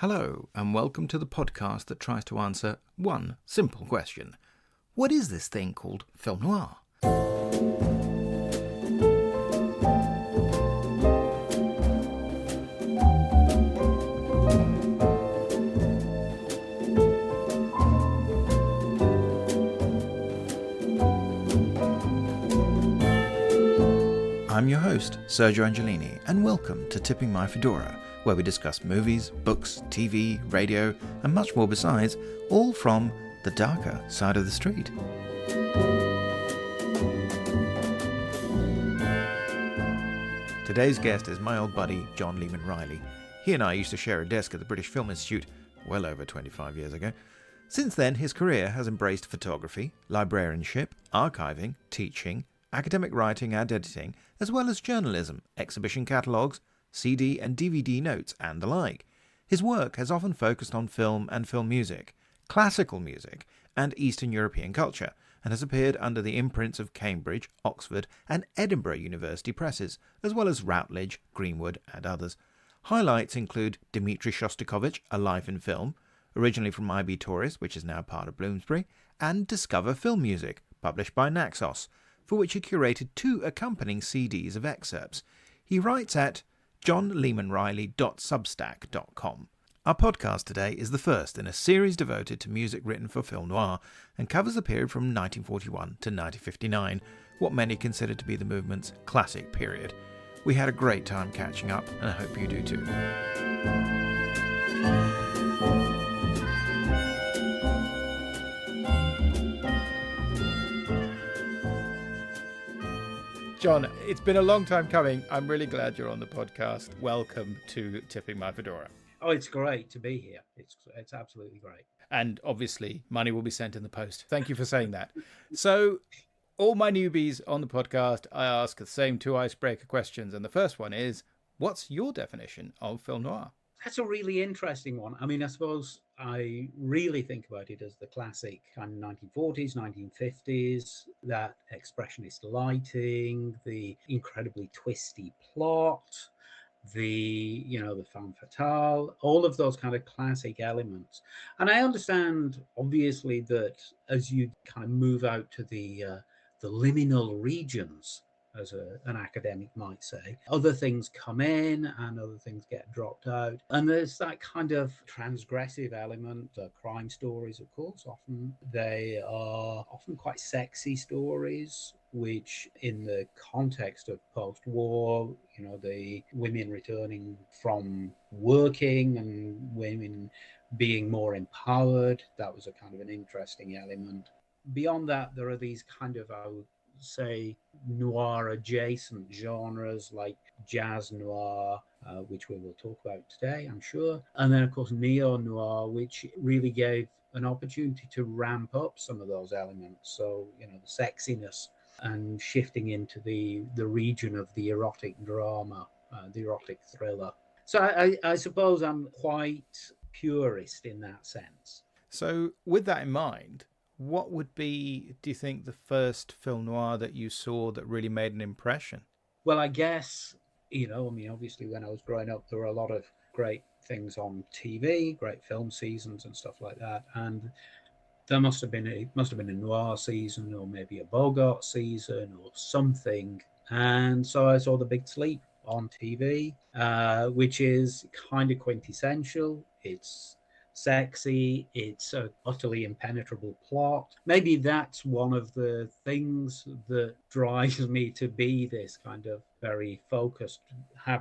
Hello, and welcome to the podcast that tries to answer one simple question. What is this thing called film noir? I'm your host, Sergio Angelini, and welcome to Tipping My Fedora, where we discuss movies, books, TV, radio, and much more besides, all from the darker side of the street. Today's guest is my old buddy, John Lehman Riley. He and I used to share a desk at the British Film Institute well over 25 years ago. Since then, his career has embraced photography, librarianship, archiving, teaching, academic writing and editing, as well as journalism, exhibition catalogues, CD and DVD notes, and the like. His work has often focused on film and film music, classical music, and Eastern European culture, and has appeared under the imprints of Cambridge, Oxford, and Edinburgh University presses, as well as Routledge, Greenwood, and others. Highlights include Dmitri Shostakovich, A Life in Film, originally from IB Tauris, which is now part of Bloomsbury, and Discover Film Music, published by Naxos, for which he curated 2 accompanying CDs of excerpts. He writes at johnlehmanriley.substack.com. Our podcast today is the first in a series devoted to music written for film noir and covers the period from 1941 to 1959, what many consider to be the movement's classic period. We had a great time catching up, and I hope you do too. John, it's been a long time coming. I'm really glad you're on the podcast. Welcome to Tipping My Fedora. Oh, it's great to be here. It's absolutely great. And obviously, money will be sent in the post. Thank you for saying that. So, all my newbies on the podcast, I ask the same 2 icebreaker questions. And the first one is, what's your definition of film noir? That's a really interesting one. I mean, I suppose I really think about it as the classic kind of 1940s, 1950s, that expressionist lighting, the incredibly twisty plot, the femme fatale, all of those kind of classic elements. And I understand, obviously, that as you kind of move out to the liminal regions, as an academic might say, other things come in and other things get dropped out. And there's that kind of transgressive element. Crime stories, of course, they are often quite sexy stories, which in the context of post-war, the women returning from working and women being more empowered, that was a kind of an interesting element. Beyond that, there are these kind of, I would say, noir adjacent genres like jazz noir, which we will talk about today, I'm sure. And then, of course, neo noir, which really gave an opportunity to ramp up some of those elements. So, the sexiness and shifting into the region of the erotic drama, the erotic thriller. So I suppose I'm quite purist in that sense. So with that in mind, what would be, do you think, the first film noir that you saw that really made an impression? Well, I guess, obviously when I was growing up, there were a lot of great things on TV, great film seasons and stuff like that. And there must have been a noir season, or maybe a Bogart season or something. And so I saw The Big Sleep on TV, which is kind of quintessential. It's sexy, it's an utterly impenetrable plot. Maybe that's one of the things that drives me to be this kind of have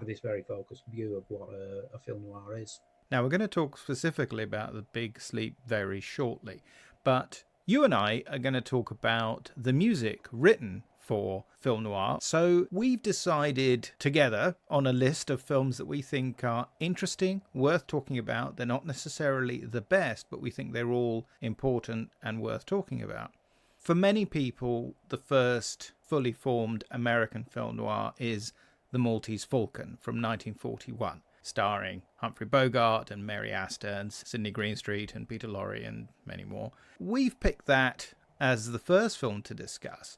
this very focused view of what a film noir is. Now, we're going to talk specifically about The Big Sleep very shortly, but you and I are going to talk about the music written for film noir. So we've decided together on a list of films that we think are interesting, worth talking about. They're not necessarily the best, but we think they're all important and worth talking about. For many people, the first fully formed American film noir is The Maltese Falcon from 1941. Starring Humphrey Bogart and Mary Astor and Sidney Greenstreet and Peter Lorre and many more. We've picked that as the first film to discuss,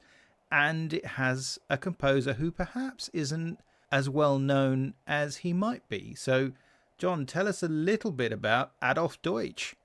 and it has a composer who perhaps isn't as well known as he might be. So John, tell us a little bit about Adolf Deutsch.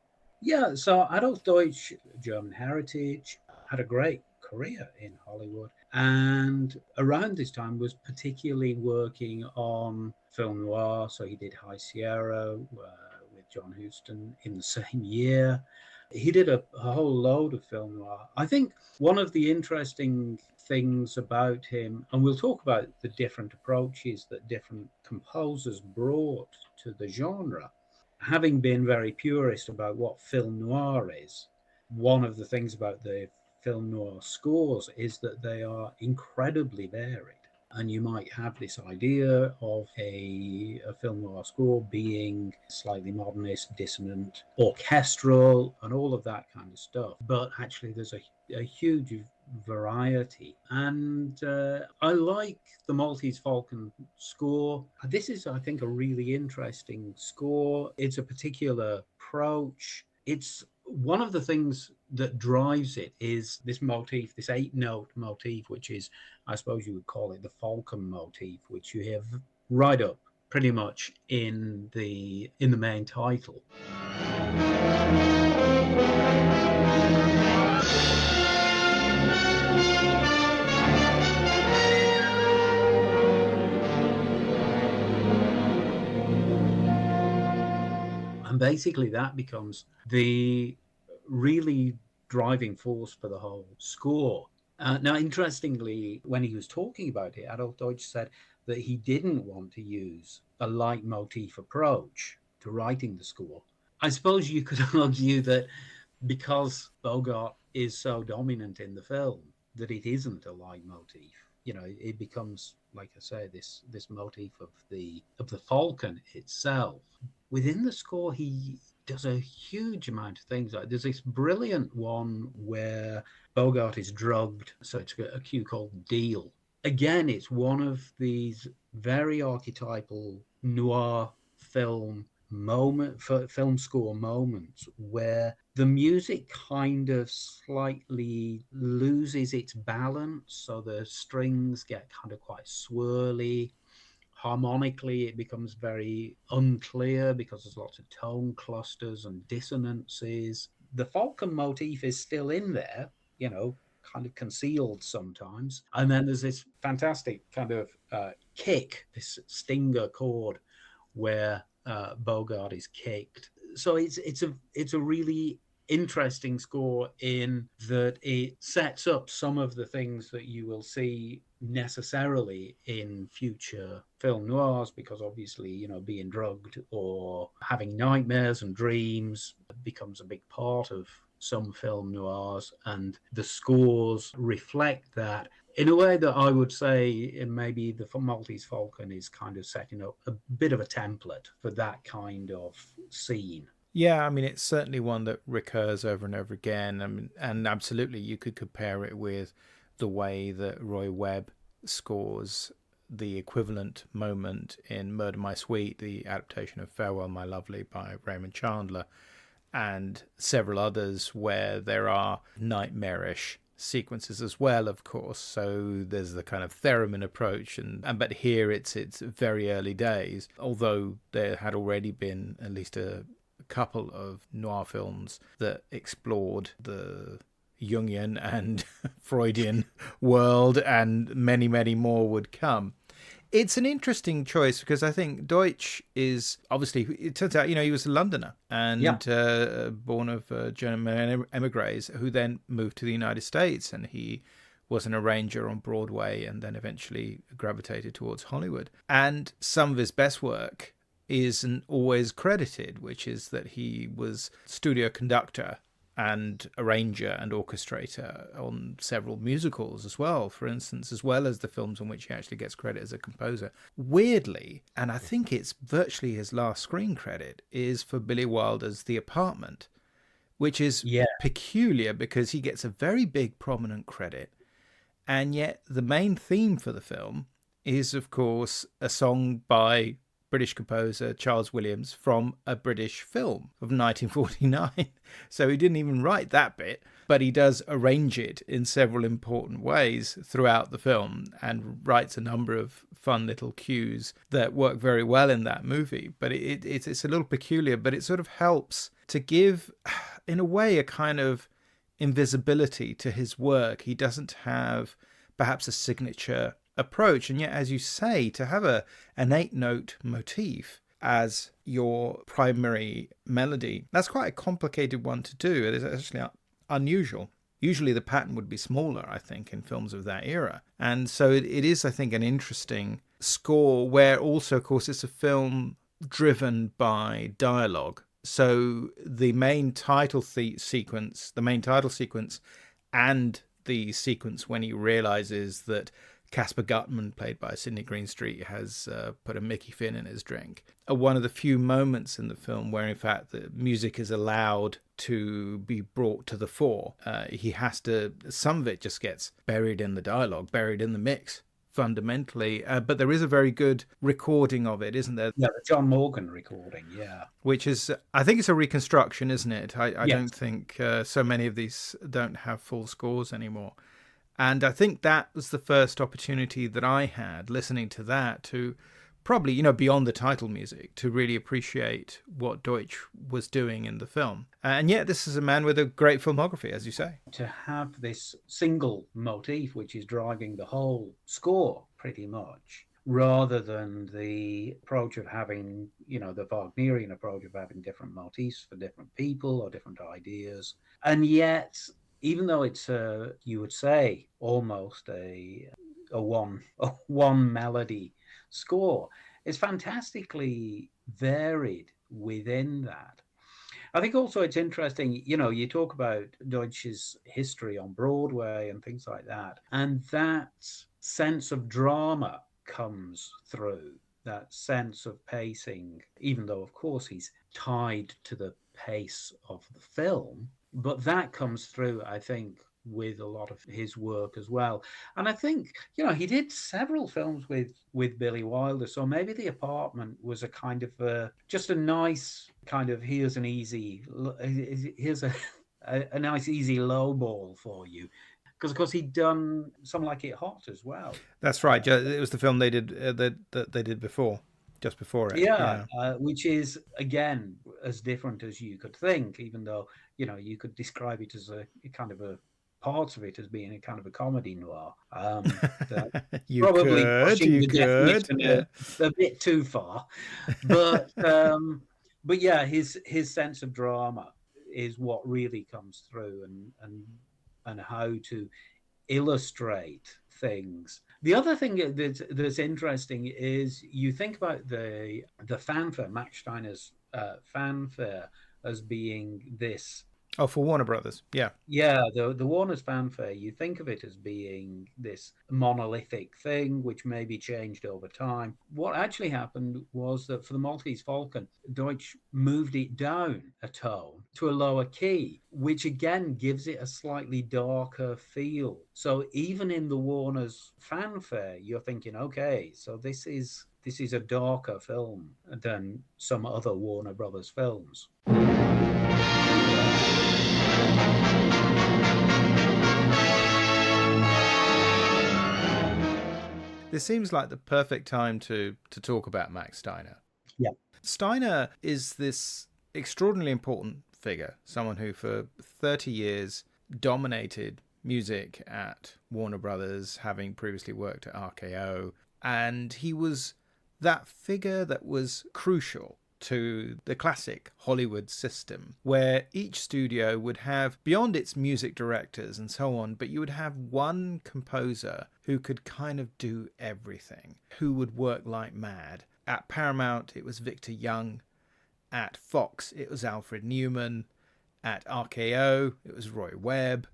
Yeah, so Adolf Deutsch, German heritage, had a great career in Hollywood, and around this time was particularly working on film noir. So he did High Sierra with John Huston in the same year. He did a whole load of film noir. I think one of the interesting things about him, and we'll talk about the different approaches that different composers brought to the genre, having been very purist about what film noir is, one of the things about the film noir scores is that they are incredibly varied. And you might have this idea of a film noir score being slightly modernist, dissonant, orchestral, and all of that kind of stuff. But actually, there's a huge variety. And I like the Maltese Falcon score. This is, I think, a really interesting score. It's a particular approach. It's one of the things that drives it is this motif, this 8-note motif, which is, I suppose you would call it the Falcon motif, which you have right up pretty much in the main title. And basically that becomes the really driving force for the whole score. Now, interestingly, when he was talking about it, Adolf Deutsch said that he didn't want to use a leitmotif approach to writing the score. I suppose you could argue that because Bogart is so dominant in the film, that it isn't a leitmotif. You know, it becomes, like I say, this motif of the falcon itself. Within the score, he does a huge amount of things. Like there's this brilliant one where Bogart is drugged, so it's a cue called Deal. Again, it's one of these very archetypal noir film score moments where the music kind of slightly loses its balance, so the strings get kind of quite swirly. Harmonically, it becomes very unclear because there's lots of tone clusters and dissonances. The Falcon motif is still in there, you know, kind of concealed sometimes. And then there's this fantastic kind of kick, this stinger chord where Bogart is kicked. So it's a really interesting score in that it sets up some of the things that you will see necessarily in future film noirs, because obviously, you know, being drugged or having nightmares and dreams becomes a big part of some film noirs, and the scores reflect that in a way that I would say, and maybe the Maltese Falcon is kind of setting up a bit of a template for that kind of scene. Yeah, I mean, it's certainly one that recurs over and over again. I mean, and absolutely, you could compare it with the way that Roy Webb scores the equivalent moment in Murder My Sweet, the adaptation of Farewell My Lovely by Raymond Chandler, and several others where there are nightmarish sequences as well, of course. So there's the kind of theremin approach, and but here it's very early days, although there had already been at least a couple of noir films that explored the Jungian and Freudian world, and many, many more would come. It's an interesting choice because I think Deutsch is obviously, it turns out, you know, he was a Londoner and born of German emigres who then moved to the United States, and he was an arranger on Broadway and then eventually gravitated towards Hollywood. And some of his best work isn't always credited, which is that he was studio conductor and arranger and orchestrator on several musicals as well, for instance, as well as the films in which he actually gets credit as a composer. Weirdly, and I think it's virtually his last screen credit, is for Billy Wilder's The Apartment, which is peculiar because he gets a very big prominent credit, and yet the main theme for the film is, of course, a song by British composer Charles Williams from a British film of 1949. So he didn't even write that bit, but he does arrange it in several important ways throughout the film and writes a number of fun little cues that work very well in that movie. But it's a little peculiar, but it sort of helps to give, in a way, a kind of invisibility to his work. He doesn't have perhaps a signature approach, and yet, as you say, to have an 8-note motif as your primary melody, that's quite a complicated one to do. It is actually unusual. Usually the pattern would be smaller, I think, in films of that era. And so it is, I think, an interesting score where also, of course, it's a film driven by dialogue. So the main title sequence and the sequence when he realizes that Caspar Gutman, played by Sidney Greenstreet, has put a Mickey Finn in his drink, are one of the few moments in the film where, in fact, the music is allowed to be brought to the fore. He has to, some of it just gets buried in the dialogue, buried in the mix, fundamentally. But there is a very good recording of it, isn't there? Yeah, the John Morgan recording, yeah. Which is, I think it's a reconstruction, isn't it? I Yes. don't think so many of these don't have full scores anymore. And I think that was the first opportunity that I had listening to that to probably, beyond the title music, to really appreciate what Deutsch was doing in the film. And yet this is a man with a great filmography, as you say. To have this single motif, which is driving the whole score pretty much, rather than the approach of having, the Wagnerian approach of having different motifs for different people or different ideas. And yet, even though it's you would say almost a one melody score, it's fantastically varied within that. I think also it's interesting, you talk about Deutsch's history on Broadway and things like that, and that sense of drama comes through, that sense of pacing, even though, of course, he's tied to the pace of the film. But that comes through, I think, with a lot of his work as well. And I think, he did several films with Billy Wilder. So maybe The Apartment was a kind of just a nice kind of, here's a nice easy low ball for you. Because, of course, he'd done Some Like It Hot as well. That's right. It was the film they did that they did before. Just before it. Yeah. Which is, again, as different as you could think, even though, you could describe it as a kind of a parts of it as being a kind of a comedy noir. You probably pushing the definition a bit too far. But yeah, his sense of drama is what really comes through, and how to illustrate things. The other thing that's interesting is you think about the fanfare, Max Steiner's fanfare, as being this. Oh, for Warner Brothers, yeah. Yeah, the Warner's fanfare, you think of it as being this monolithic thing, which maybe changed over time. What actually happened was that for the Maltese Falcon, Deutsch moved it down a tone to a lower key, which again gives it a slightly darker feel. So even in the Warner's fanfare, you're thinking, okay, so this is a darker film than some other Warner Brothers films. This seems like the perfect time to talk about Max Steiner. Yeah. Steiner is this extraordinarily important figure, someone who for 30 years dominated music at Warner Brothers, having previously worked at RKO. And he was that figure that was crucial to the classic Hollywood system, where each studio would have, beyond its music directors and so on, but you would have one composer who could kind of do everything, who would work like mad. At Paramount, it was Victor Young. At Fox, it was Alfred Newman. At RKO, it was Roy Webb.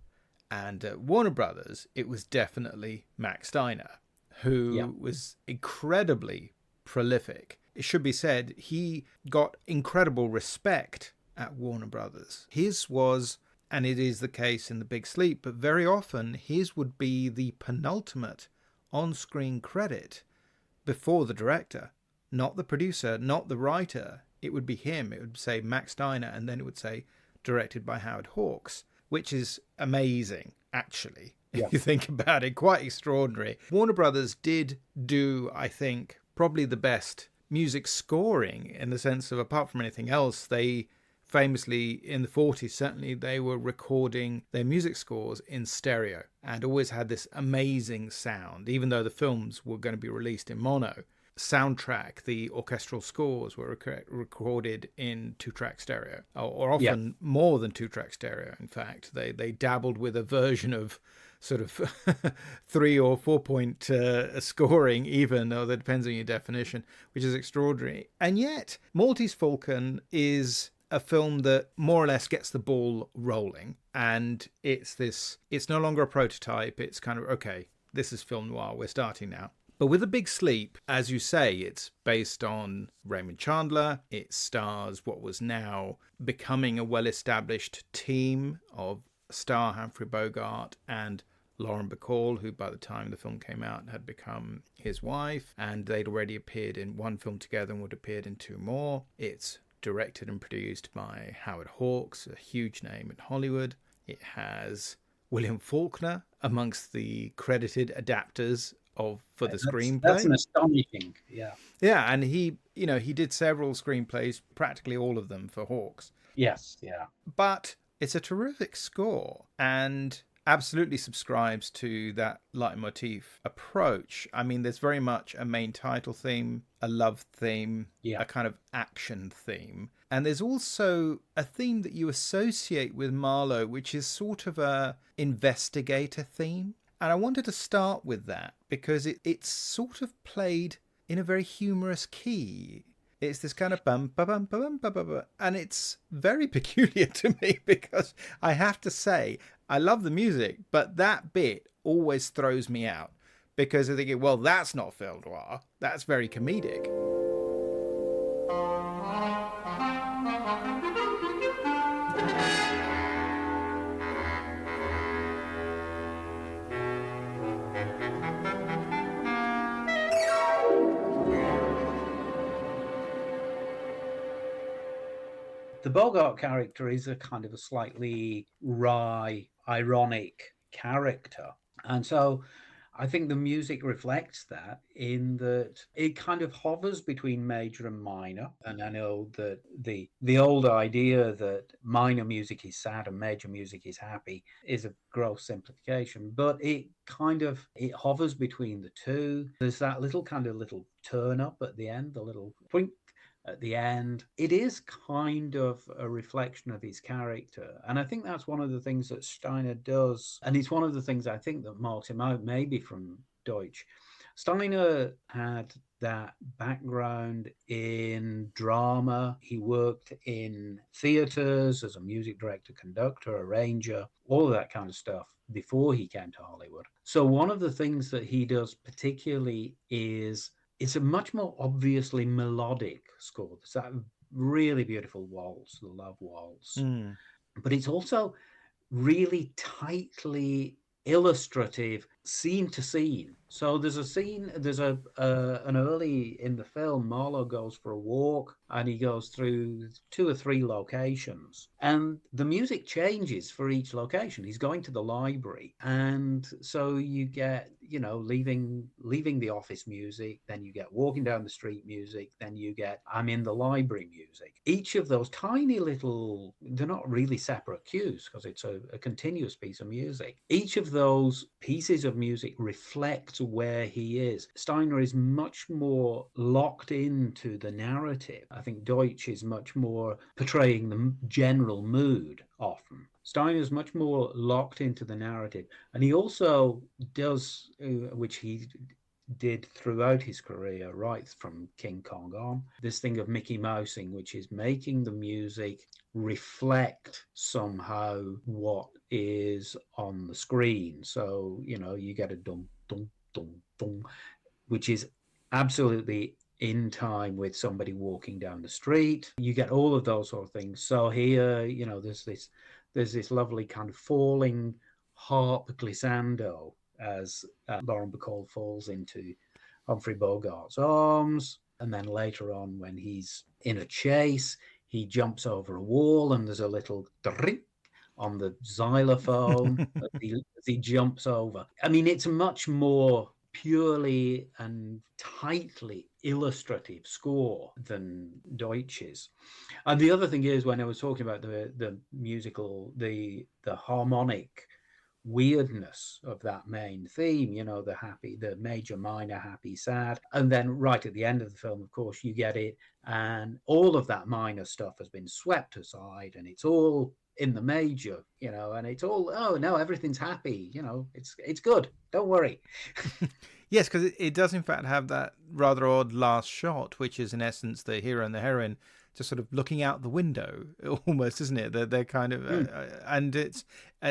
And at Warner Brothers, it was definitely Max Steiner, who was incredibly prolific. It should be said, he got incredible respect at Warner Brothers. His was, and it is the case in The Big Sleep, but very often his would be the penultimate on-screen credit before the director not the producer, not the writer. It would be him. It would say Max Steiner, and then it would say directed by Howard Hawks, which is amazing, actually. Yeah. If you think about it, quite extraordinary. Warner Brothers did do, I think, probably the best music scoring, in the sense of, apart from anything else, they famously in the 40s, certainly, they were recording their music scores in stereo and always had this amazing sound, even though the films were going to be released in mono. Soundtrack, the orchestral scores were recorded in 2-track stereo, or often more than 2-track stereo. In fact, they dabbled with a version of sort of 3 or 4 point scoring, even, though that depends on your definition, which is extraordinary. And yet, Maltese Falcon is a film that more or less gets the ball rolling, and it's no longer a prototype. It's kind of, okay, this is film noir, we're starting now. But with A Big Sleep, as you say, it's based on Raymond Chandler. It stars what was now becoming a well-established team of star Humphrey Bogart and Lauren Bacall, who by the time the film came out had become his wife, and they'd already appeared in one film together and would have appeared in 2 more. It's directed and produced by Howard Hawks, a huge name in Hollywood. It has William Faulkner amongst the credited adapters for the screenplay. That's an astonishing, yeah. Yeah, and he did several screenplays, practically all of them for Hawks. Yes, yeah. But it's a terrific score and absolutely subscribes to that leitmotif approach. I mean, there's very much a main title theme, a love theme, a kind of action theme. And there's also a theme that you associate with Marlowe, which is sort of a investigator theme. And I wanted to start with that because it's sort of played in a very humorous key. It's this kind of bum ba bum ba bum ba ba ba, and it's very peculiar to me because I have to say I love the music, but that bit always throws me out because I think, well, that's not film noir. That's very comedic. The Bogart character is a kind of a slightly wry, ironic character. And so I think the music reflects that, in that it kind of hovers between major and minor. And I know that the old idea that minor music is sad and major music is happy is a gross simplification, but it hovers between the two. There's that little turn up at the end, the little point at the end. It is kind of a reflection of his character. And I think that's one of the things that Steiner does. And it's one of the things I think that marks him out, maybe from Deutsch. Steiner had that background in drama. He worked in theaters as a music director, conductor, arranger, all of that kind of stuff before he came to Hollywood. So one of the things that he does particularly is it's a much more obviously melodic score. There's that really beautiful waltz, the Love Waltz. But it's also really tightly illustrative, scene to scene. So there's an early in the film, Marlowe goes for a walk and he goes through 2 or 3 locations, and the music changes for each location. He's going to the library, and so you get, leaving the office music, then you get walking down the street music, then you get I'm in the library music. Each of those tiny little, they're not really separate cues because it's a continuous piece of music. Each of those pieces of music reflects where he is. Steiner is much more locked into the narrative. I think Deutsch is much more portraying the general mood often. Steiner is much more locked into the narrative. And he also does, which he did throughout his career, right from King Kong on, this thing of Mickey Mousing, which is making the music reflect somehow what is on the screen. So, you get a dum, dum, dum, dum, which is absolutely in time with somebody walking down the street. You get all of those sort of things. So here, there's this lovely kind of falling harp glissando as Lauren Bacall falls into Humphrey Bogart's arms. And then later on, when he's in a chase, he jumps over a wall and there's a little drink on the xylophone as he jumps over. I mean, it's a much more purely and tightly illustrative score than Deutsch's. And the other thing is, when I was talking about the musical, the harmonic weirdness of that main theme, the major, minor, happy, sad, and then right at the end of the film, of course, you get it, and all of that minor stuff has been swept aside, and it's all in the major, and it's all, oh no, everything's happy, it's good, don't worry. Yes, because it does in fact have that rather odd last shot, which is in essence the hero and the heroine just sort of looking out the window, almost, isn't it? They're kind of, and it's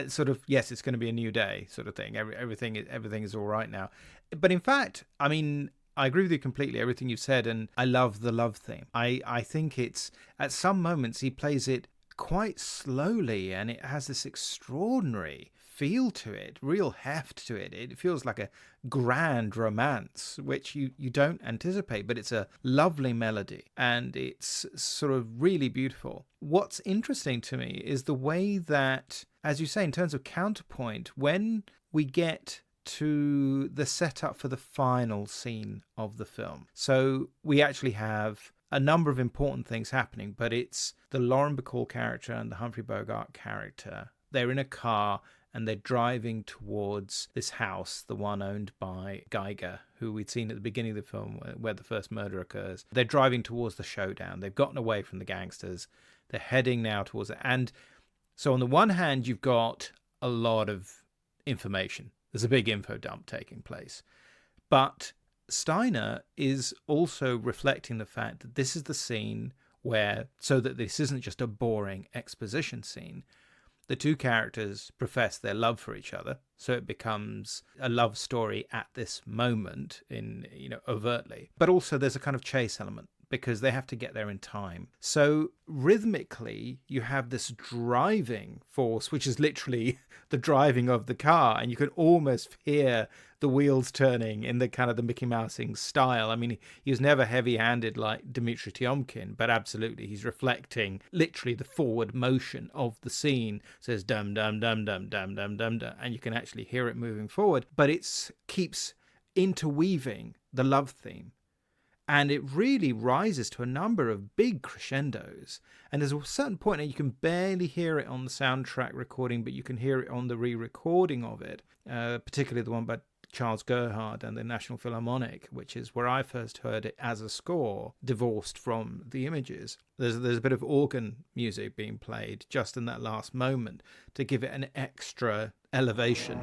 sort of, yes, it's going to be a new day, sort of thing. Everything is all right now. But in fact, I mean, I agree with you completely, everything you've said, and I love the love theme. I think it's, at some moments, he plays it quite slowly, and it has this extraordinary feel to it, real heft to it. It feels like a grand romance, which you don't anticipate, but it's a lovely melody and it's sort of really beautiful. What's interesting to me is the way that, as you say, in terms of counterpoint, when we get to the setup for the final scene of the film, so we actually have a number of important things happening, but it's the Lauren Bacall character and the Humphrey Bogart character. They're in a car and they're driving towards this house, the one owned by Geiger, who we'd seen at the beginning of the film where the first murder occurs. They're driving towards the showdown. They've gotten away from the gangsters. They're heading now towards it. And so on the one hand, you've got a lot of information. There's a big info dump taking place. But Steiner is also reflecting the fact that this is the scene where, so that this isn't just a boring exposition scene, the two characters profess their love for each other, so it becomes a love story at this moment, overtly. But also there's a kind of chase element, because they have to get there in time. So rhythmically, you have this driving force, which is literally the driving of the car, and you can almost hear the wheels turning in the kind of the Mickey Mousing style. I mean, he was never heavy-handed like Dmitry Tiomkin, but absolutely, he's reflecting literally the forward motion of the scene. It says dum dum dum dum dum dum dum dum, and you can actually hear it moving forward. But it keeps interweaving the love theme. And it really rises to a number of big crescendos. And there's a certain point that you can barely hear it on the soundtrack recording, but you can hear it on the re-recording of it, particularly the one by Charles Gerhard and the National Philharmonic, which is where I first heard it as a score, divorced from the images. There's a bit of organ music being played just in that last moment to give it an extra elevation.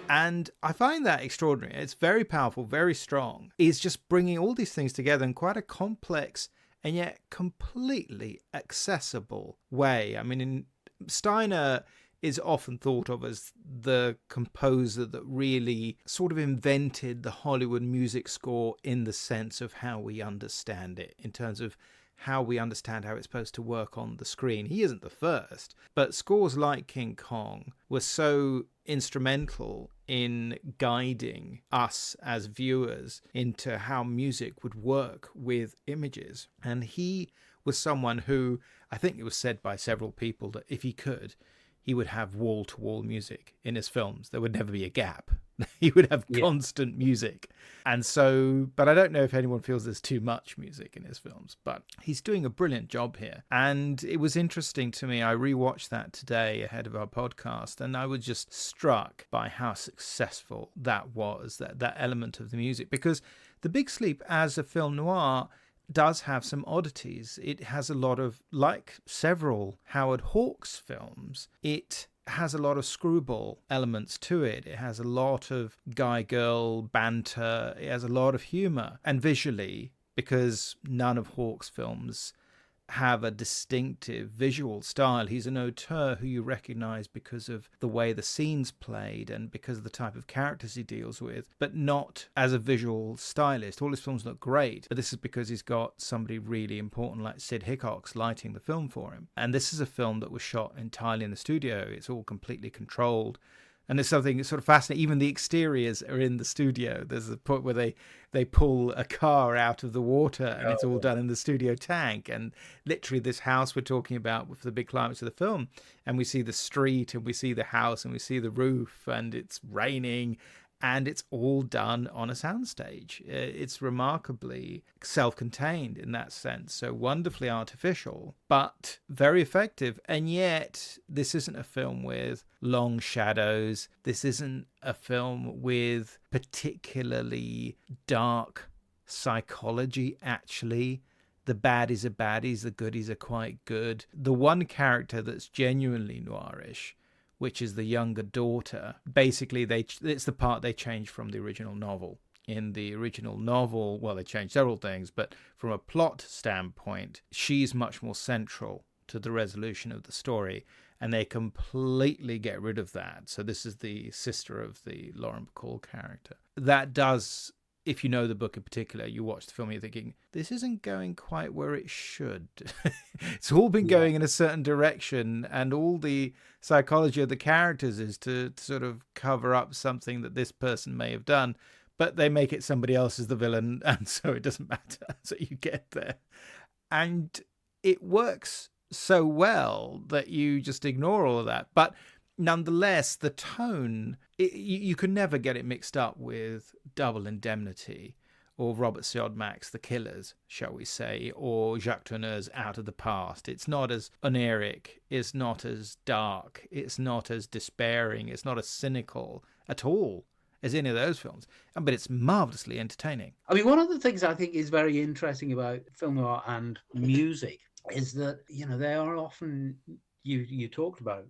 And I find that extraordinary. It's very powerful, very strong. It's just bringing all these things together in quite a complex and yet completely accessible way. I mean, Steiner is often thought of as the composer that really sort of invented the Hollywood music score in the sense of how we understand it, in terms of how we understand how it's supposed to work on the screen. He isn't the first, but scores like King Kong were so instrumental in guiding us as viewers into how music would work with images. And he was someone who, I think it was said by several people, that if he could, he would have wall-to-wall music in his films. There would never be a gap. He would have constant music. And so, but I don't know if anyone feels there's too much music in his films, but he's doing a brilliant job here. And it was interesting to me. I rewatched that today ahead of our podcast, and I was just struck by how successful that was, that element of the music. Because The Big Sleep as a film noir does have some oddities. It has a lot of, like several Howard Hawks films, it has a lot of screwball elements to it. It has a lot of guy-girl banter. It has a lot of humor. And visually, because none of Hawks' films have a distinctive visual style. He's an auteur who you recognize because of the way the scene's played and because of the type of characters he deals with, but not as a visual stylist. All his films look great, but this is because he's got somebody really important like Sid Hickox lighting the film for him. And this is a film that was shot entirely in the studio. It's all completely controlled. And there's something sort of fascinating. Even the exteriors are in the studio. There's a point where they pull a car out of the water, and it's all done in the studio tank. And literally this house we're talking about with the big climax of the film, and we see the street, and we see the house, and we see the roof, and it's raining, and it's all done on a soundstage. It's remarkably self-contained in that sense, so wonderfully artificial, but very effective. And yet, this isn't a film with long shadows. This isn't a film with particularly dark psychology, actually. The baddies are baddies, the goodies are quite good. The one character that's genuinely noirish, which is the younger daughter, basically it's the part they changed from the original novel. In the original novel, well, they changed several things, but from a plot standpoint, she's much more central to the resolution of the story, and they completely get rid of that. So this is the sister of the Lauren Bacall character. That does, if you know the book in particular, you watch the film, you're thinking, this isn't going quite where it should. It's all been going in a certain direction, and all the psychology of the characters is to sort of cover up something that this person may have done, but they make it somebody else is the villain, and so it doesn't matter. So you get there. And it works so well that you just ignore all of that. But nonetheless, the tone, you can never get it mixed up with Double Indemnity or Robert Siodmak's The Killers, shall we say, or Jacques Tourneur's Out of the Past. It's not as oniric, it's not as dark, it's not as despairing, it's not as cynical at all as any of those films. But it's marvellously entertaining. I mean, one of the things I think is very interesting about film noir and music is that, they are often, you talked about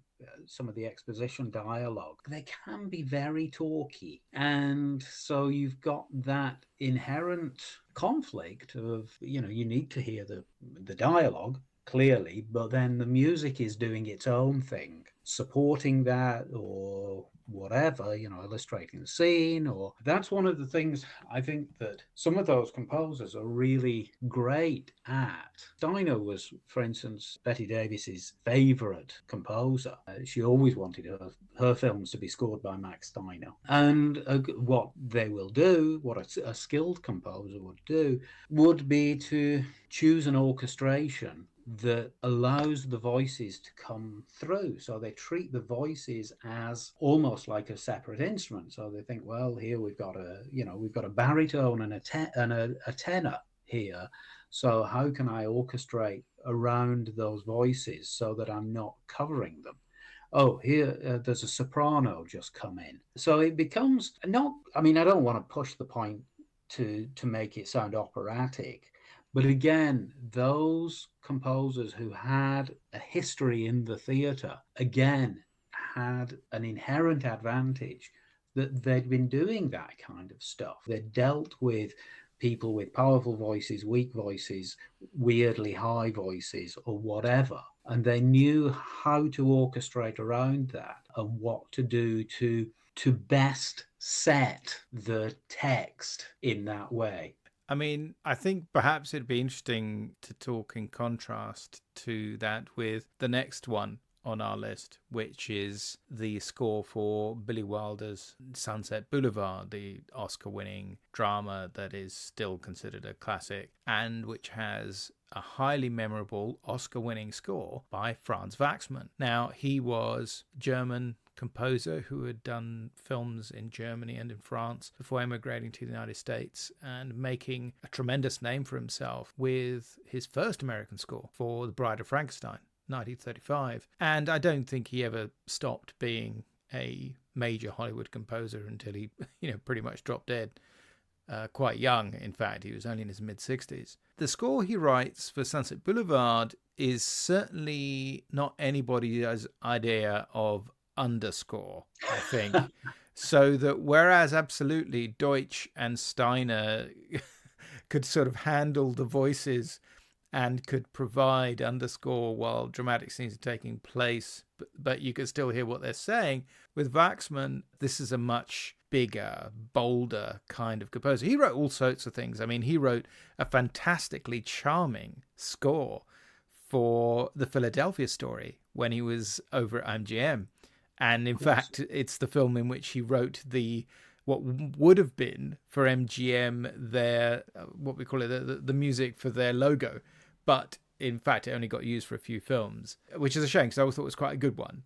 some of the exposition dialogue, they can be very talky. And so you've got that inherent conflict of, you need to hear the dialogue clearly, but then the music is doing its own thing, supporting that or whatever, illustrating the scene. Or that's one of the things I think that some of those composers are really great at. Steiner was, for instance, Betty Davis's favorite composer. She always wanted her films to be scored by Max Steiner. And what they will do, what a skilled composer would do, would be to choose an orchestration that allows the voices to come through. So they treat the voices as almost like a separate instrument. So they think, well, here we've got a baritone and a tenor here. So how can I orchestrate around those voices so that I'm not covering them? Oh, here there's a soprano just come in. So it becomes I don't want to push the point to make it sound operatic. But again, those composers who had a history in the theatre, again, had an inherent advantage that they'd been doing that kind of stuff. They dealt with people with powerful voices, weak voices, weirdly high voices, or whatever. And they knew how to orchestrate around that and what to do to best set the text in that way. I mean, I think perhaps it'd be interesting to talk in contrast to that with the next one on our list, which is the score for Billy Wilder's Sunset Boulevard, the Oscar-winning drama that is still considered a classic, and which has a highly memorable Oscar-winning score by Franz Waxman. Now, he was German composer who had done films in Germany and in France before emigrating to the United States and making a tremendous name for himself with his first American score for The Bride of Frankenstein, 1935. And I don't think he ever stopped being a major Hollywood composer until he, pretty much dropped dead. Quite young, in fact. He was only in his mid-60s. The score he writes for Sunset Boulevard is certainly not anybody's idea of underscore, I think. So that whereas absolutely Deutsch and Steiner could sort of handle the voices and could provide underscore while dramatic scenes are taking place, but you could still hear what they're saying. With Waxman, this is a much bigger, bolder kind of composer. He wrote all sorts of things. I mean, he wrote a fantastically charming score for the Philadelphia Story when he was over at MGM. And in fact, it's the film in which he wrote what would have been for MGM their, what we call it, the music for their logo. But in fact, it only got used for a few films, which is a shame because I always thought it was quite a good one.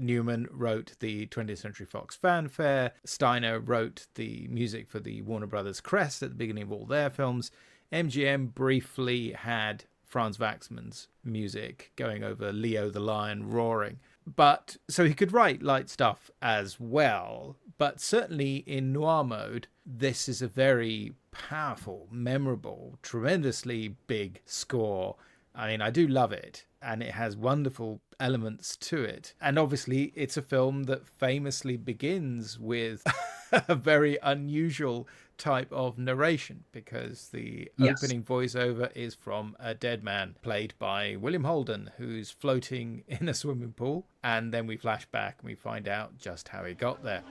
Newman wrote the 20th Century Fox fanfare. Steiner wrote the music for the Warner Brothers crest at the beginning of all their films. MGM briefly had Franz Waxman's music going over Leo the Lion roaring. But so he could write light stuff as well. But certainly in noir mode, this is a very powerful, memorable, tremendously big score. I mean, I do love it, and it has wonderful elements to it. And obviously, it's a film that famously begins with a very unusual type of narration, because the opening voiceover is from a dead man played by William Holden, who's floating in a swimming pool. And then we flash back and we find out just how he got there.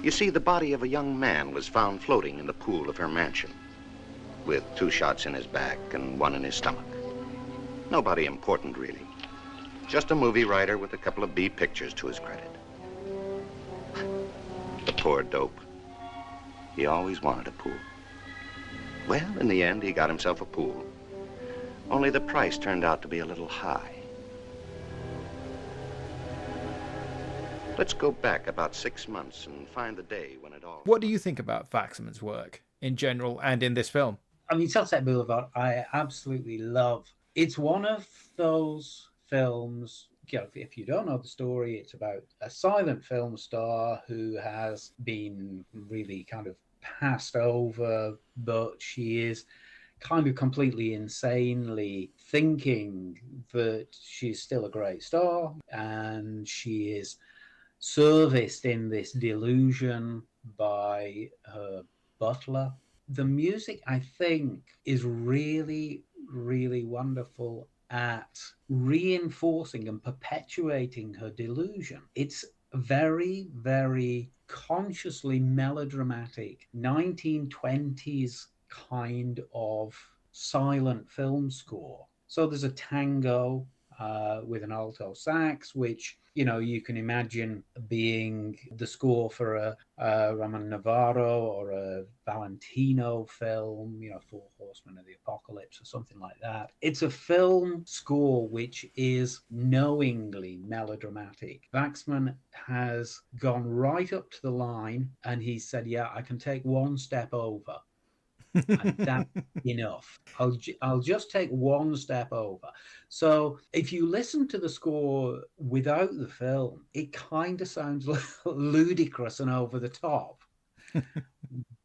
You see, the body of a young man was found floating in the pool of her mansion, with 2 shots in his back and 1 in his stomach. Nobody important, really. Just a movie writer with a couple of B pictures to his credit. The poor dope. He always wanted a pool. Well, in the end, he got himself a pool. Only the price turned out to be a little high. Let's go back about 6 months and find the day when it all... What do you think about Waxman's work in general and in this film? I mean, Sunset Boulevard, I absolutely love. It's one of those films, you know, if you don't know the story, it's about a silent film star who has been really kind of passed over, but she is kind of completely insanely thinking that she's still a great star, and she is serviced in this delusion by her butler. The music, I think, is really, really wonderful at reinforcing and perpetuating her delusion. It's very, very consciously melodramatic 1920s kind of silent film score. So there's a tango with an alto sax, which, you know, you can imagine being the score for a Ramon Navarro or a Valentino film, you know, Four Horsemen of the Apocalypse or something like that. It's a film score which is knowingly melodramatic. Waxman has gone right up to the line and he said, yeah, I can take one step over. And that's enough. I'll just take one step over. So if you listen to the score without the film, it kind of sounds ludicrous and over the top.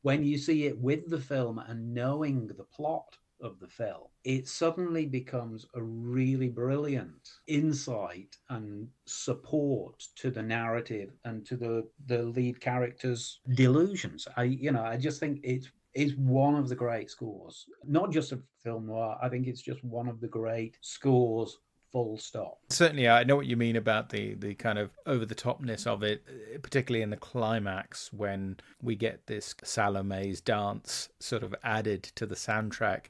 When you see it with the film and knowing the plot of the film, it suddenly becomes a really brilliant insight and support to the narrative and to the lead character's delusions. I just think it's one of the great scores, not just of film noir. I think it's just one of the great scores, full stop. Certainly, I know what you mean about the kind of over-the-topness of it, particularly in the climax when we get this Salome's dance sort of added to the soundtrack.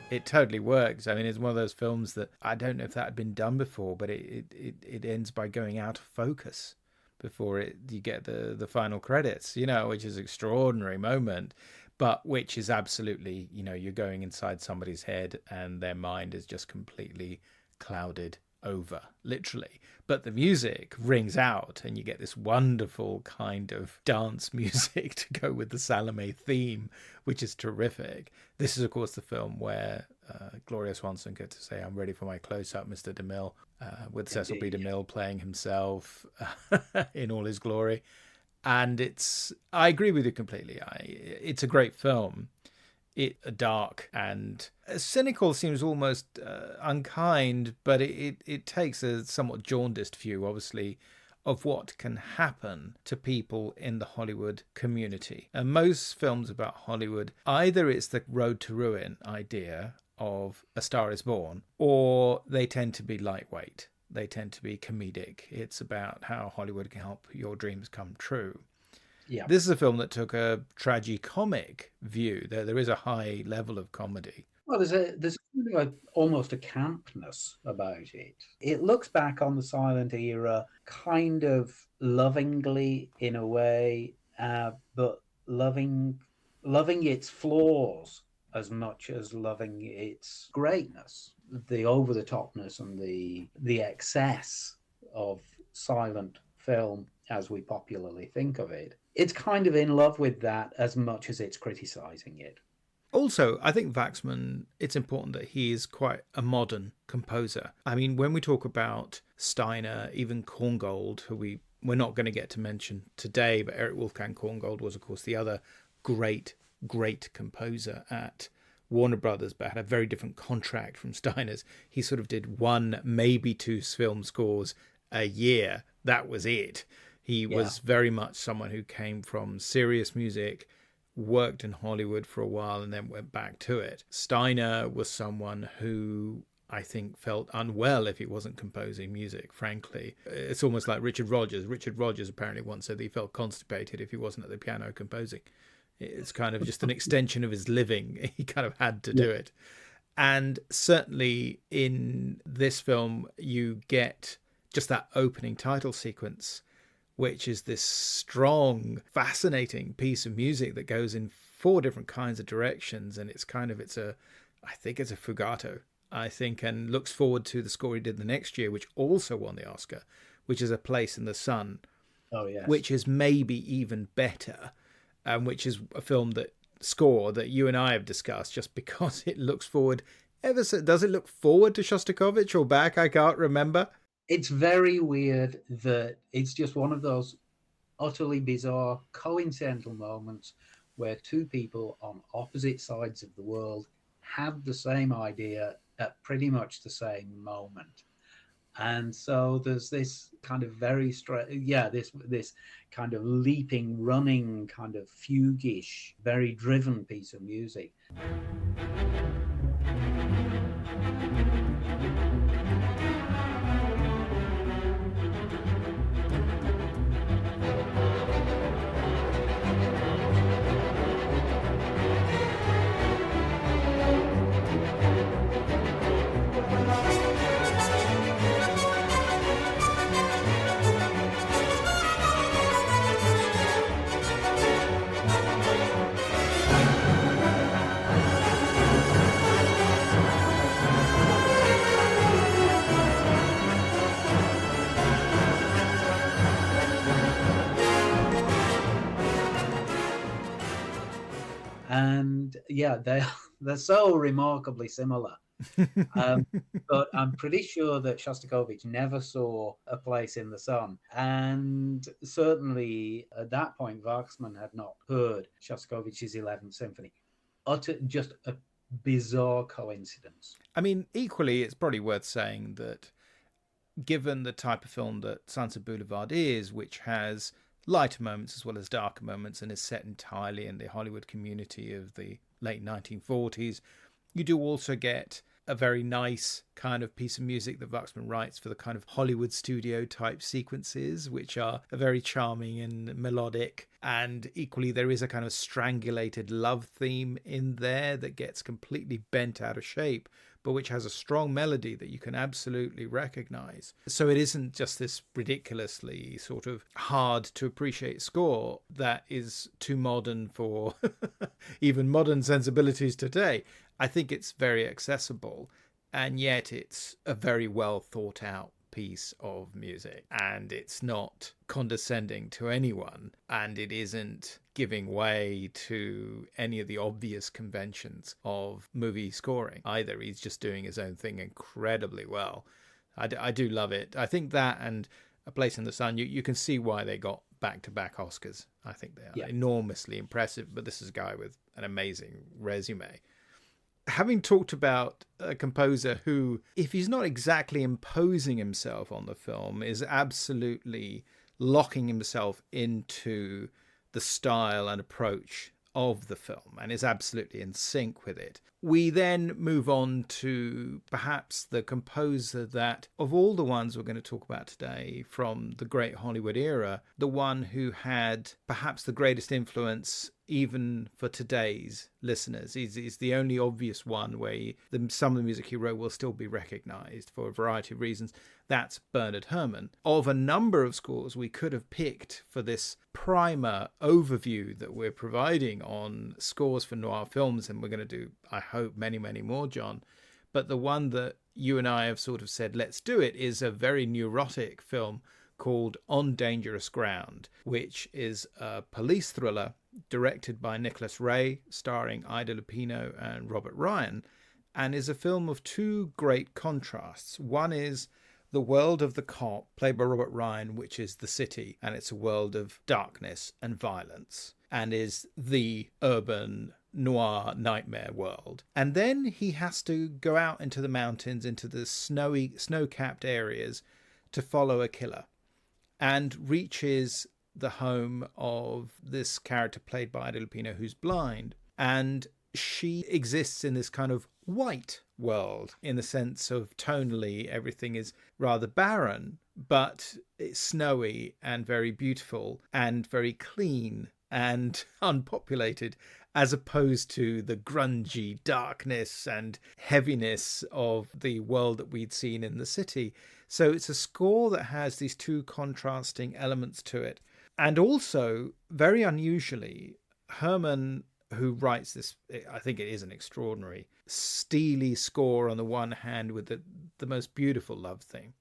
It totally works. I mean, it's one of those films that I don't know if that had been done before, but it ends by going out of focus before you get the final credits, you know, which is an extraordinary moment. but which is absolutely, you're going inside somebody's head and their mind is just completely clouded over, literally. But the music rings out and you get this wonderful kind of dance music to go with the Salome theme, which is terrific. This is, of course, the film where Gloria Swanson gets to say, "I'm ready for my close-up, Mr. DeMille," with Cecil B. DeMille playing himself in all his glory. And I agree with you completely. It's a great film. Dark and cynical seems almost unkind, but it takes a somewhat jaundiced view, obviously, of what can happen to people in the Hollywood community. And most films about Hollywood, either it's the road to ruin idea of A Star is Born, or they tend to be lightweight. They tend to be comedic. It's about how Hollywood can help your dreams come true. Yeah. This is a film that took a tragicomic view. There is a high level of comedy. Well, there's almost a campness about it. It looks back on the silent era kind of lovingly in a way, but loving its flaws as much as loving its greatness. The over-the-topness and the excess of silent film, as we popularly think of it. It's kind of in love with that as much as it's criticizing it. Also, I think Waxman, it's important that he is quite a modern composer. I mean, when we talk about Steiner, even Korngold, who we're not going to get to mention today, but Erich Wolfgang Korngold was, of course, the other great composer at Warner Brothers, but had a very different contract from Steiner's. He sort of did 1, maybe 2 film scores a year. That was it. He was very much someone who came from serious music, worked in Hollywood for a while, and then went back to it. Steiner was someone who I think felt unwell if he wasn't composing music, frankly. It's almost like Richard Rodgers. Richard Rodgers apparently once said he felt constipated if he wasn't at the piano composing. It's kind of just an extension of his living. He kind of had to do it. And certainly in this film, you get just that opening title sequence, which is this strong, fascinating piece of music that goes in 4 different kinds of directions. And I think it's a fugato, and looks forward to the score he did the next year, which also won the Oscar, which is A Place in the Sun. Oh, yes. Which is maybe even better, which is a film score that you and I have discussed just because it looks forward does it look forward to Shostakovich or back? I can't remember. It's very weird that it's just one of those utterly bizarre, coincidental moments where 2 people on opposite sides of the world had the same idea at pretty much the same moment. And so there's this kind of this kind of leaping, running, kind of fuguish, very driven piece of music. And they're so remarkably similar. But I'm pretty sure that Shostakovich never saw A Place in the Sun. And certainly at that point, Waxman had not heard Shostakovich's 11th Symphony. Just a bizarre coincidence. I mean, equally, it's probably worth saying that given the type of film that Sunset Boulevard is, which has lighter moments as well as darker moments and is set entirely in the Hollywood community of the late 1940s, you do also get a very nice kind of piece of music that Waxman writes for the kind of Hollywood studio type sequences, which are very charming and melodic. And equally, there is a kind of strangulated love theme in there that gets completely bent out of shape, but which has a strong melody that you can absolutely recognize. So it isn't just this ridiculously sort of hard to appreciate score that is too modern for even modern sensibilities today. I think it's very accessible, and yet it's a very well thought out piece of music, and it's not condescending to anyone, and it isn't giving way to any of the obvious conventions of movie scoring either. He's just doing his own thing incredibly well. I do love it. I think that and A Place in the Sun, you can see why they got back-to-back Oscars. I think they are enormously impressive, but this is a guy with an amazing resume. Having talked about a composer who, if he's not exactly imposing himself on the film, is absolutely locking himself into the style and approach of the film and is absolutely in sync with it, we then move on to perhaps the composer that, of all the ones we're going to talk about today from the great Hollywood era, the one who had perhaps the greatest influence even for today's listeners. He's the only obvious one where some of the music he wrote will still be recognized for a variety of reasons. That's Bernard Herrmann. Of a number of scores we could have picked for this primer overview that we're providing on scores for noir films, and we're going to do, I hope, many, many more, John. But the one that you and I have sort of said, let's do it, is a very neurotic film called On Dangerous Ground, which is a police thriller directed by Nicholas Ray, starring Ida Lupino and Robert Ryan, and is a film of two great contrasts. One is the world of the cop, played by Robert Ryan, which is the city, and it's a world of darkness and violence, and is the urban noir nightmare world. And then he has to go out into the mountains, into the snow-capped areas to follow a killer, and reaches the home of this character played by Ida Lupino, who's blind. And she exists in this kind of white world, in the sense of tonally everything is rather barren, but it's snowy and very beautiful and very clean and unpopulated, as opposed to the grungy darkness and heaviness of the world that we'd seen in the city. So it's a score that has these two contrasting elements to it. And also, very unusually, Herrmann, who writes this, I think it is an extraordinary, steely score on the one hand with the most beautiful love theme.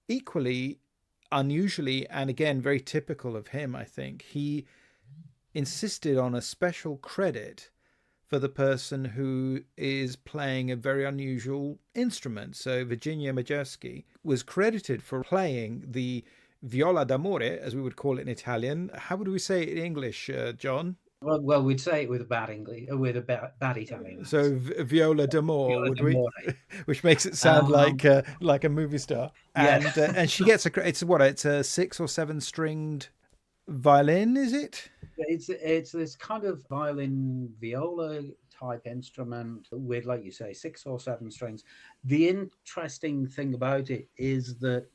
Equally, unusually, and again, very typical of him, I think, he insisted on a special credit for the person who is playing a very unusual instrument. So Virginia Majeski was credited for playing the viola d'amore, as we would call it in Italian. How would we say it in English, John? Well, we'd say it with a bad English, with a bad Italian. So viola d'amore, would we? Which makes it sound like a movie star. And and she gets it's a 6 or 7 stringed violin, is it? It's this kind of violin viola type instrument with, like you say, 6 or 7 strings. The interesting thing about it is that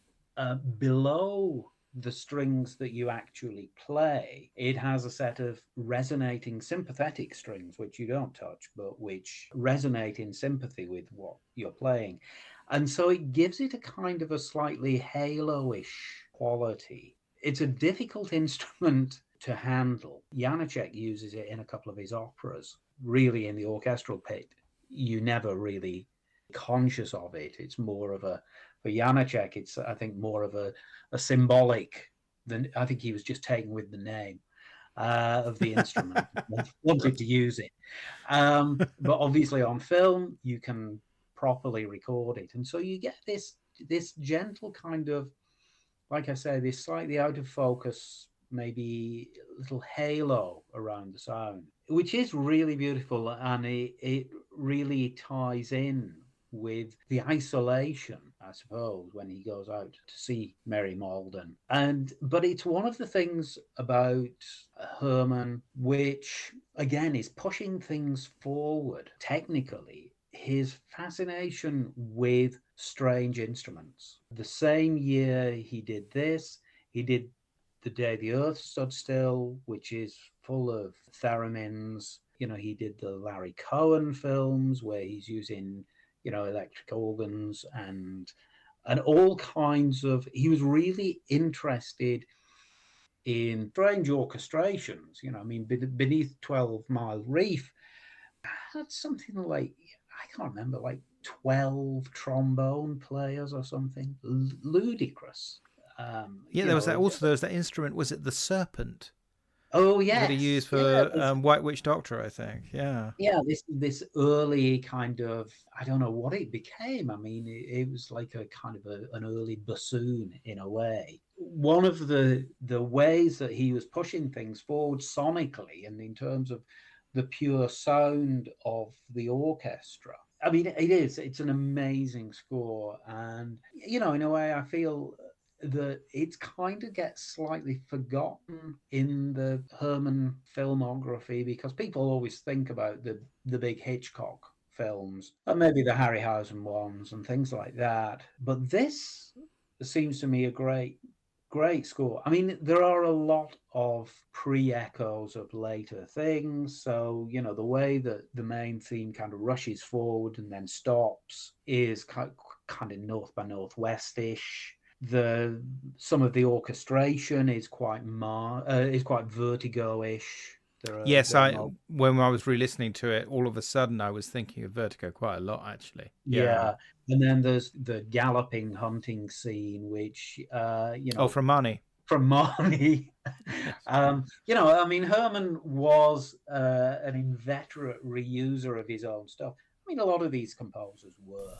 below the strings that you actually play, it has a set of resonating sympathetic strings, which you don't touch, but which resonate in sympathy with what you're playing. And so it gives it a kind of a slightly halo-ish quality. It's a difficult instrument to handle. Janacek uses it in a couple of his operas. Really, in the orchestral pit, you never really conscious of it. It's more of a, for Janacek, it's, I think, more of a symbolic than, I think he was just taken with the name of the instrument, wanted to use it. But obviously on film, you can properly record it. And so you get this gentle kind of, like I say, this slightly out of focus, maybe little halo around the sound, which is really beautiful. And it really ties in with the isolation, I suppose, when he goes out to see Mary Malden. But it's one of the things about Herrmann, which again is pushing things forward technically, his fascination with strange instruments. The same year he did this, he did The Day the Earth Stood Still, which is full of theremins. You know, he did the Larry Cohen films where he's using electric organs and all kinds of. He was really interested in strange orchestrations. I mean, beneath 12 Mile Reef had something like, I can't remember, like 12 trombone players or something. Ludicrous. Yeah, there was that. Also, there was that instrument. Was it the serpent? Oh yes, that he used for White Witch Doctor, I think. Yeah. Yeah, this early kind of, I don't know what it became. I mean, it was like a kind of an early bassoon in a way. One of the ways that he was pushing things forward sonically and in terms of the pure sound of the orchestra. I mean, it's an amazing score. And, in a way, I feel that it kind of gets slightly forgotten in the Herman filmography because people always think about the big Hitchcock films and maybe the Harryhausen ones and things like that. But this seems to me a great score. I mean, there are a lot of pre-echoes of later things. So, the way that the main theme kind of rushes forward and then stops is kind of North by Northwest-ish. Some of the orchestration is quite Vertigo-ish. Yes, when I was re-listening to it, all of a sudden I was thinking of Vertigo quite a lot, actually. Yeah. And then there's the galloping hunting scene, which from Marnie. From Marnie. I mean, Herman was an inveterate reuser of his own stuff. I mean, a lot of these composers were.